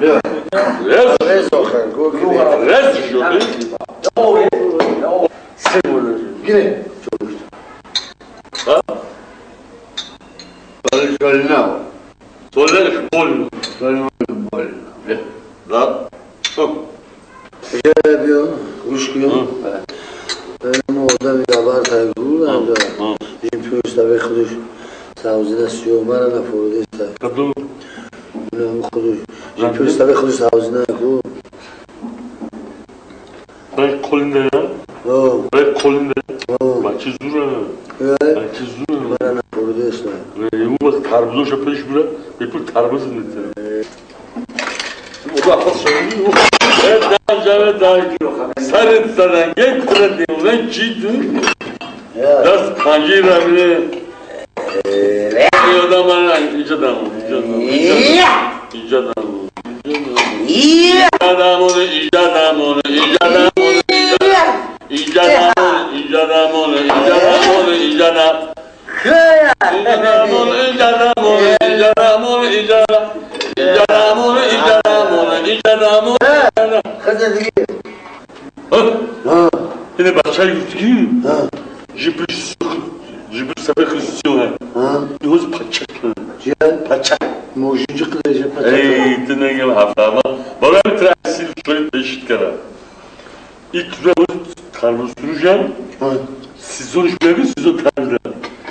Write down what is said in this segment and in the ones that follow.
رز آخر رز شده گیره سالی نه سالش بول بیا گوش کن این آدم گبر تگو این پیوسته خودش سوزی نسیو من نفورده است نه خودش این پیوسته خودش سوزی نکو باید کلنده باید کلنده بچه زوره بچه زوره من نفورده است اون وقت تربوزش پیش بره بپول تربوز میده موضوع خاص شدی سرت زدن یک کره دیمونه چی تو؟ دست پنجی رمینه یادم من اینجا دمون اینجا دمون اینه بچه های گفتگی جبر سبه خستیونه نیوز پچک پچک موجود قدرش پچک ای تو نگم هفته اما برای ترسیل شوید بشید کرد این تو رو ترمز فروشم سیزونش بیاگه سیزون ترده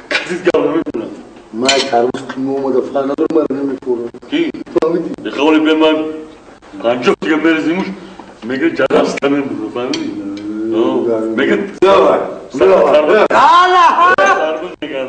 کسیز گونه میکنم من ترمز کمی اومده فقط ندارم من نمیخورم کی؟ فهمیدی؟ یه خواهی به من 50 دیگه برزیموش میگه جدا ستمه بود فهمیدی؟ میگه ترمز میگن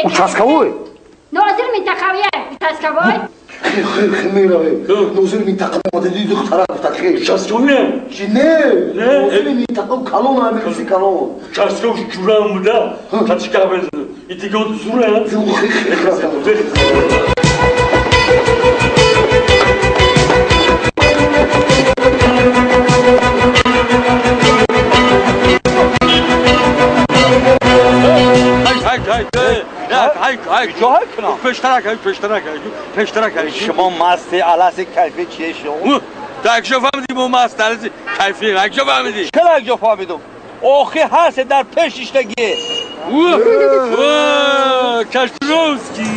Участковой? ناظر منتخبیه участковой؟ خمیره ناظر منتخب مددی دختره گفتن участковیه؟ چی نه ناظر منتخب کلون امیرسی کلون участковش جورم بوده تچی که بزنه این دیگه اون زوره پشترک شما مست علس کیفی چیه شما؟ تکشو فهمیدی با مست علس کیفی تکشو فهمیدی چه تکشو فهمیدم؟ آخه هست در پشتگیه کشتروسکی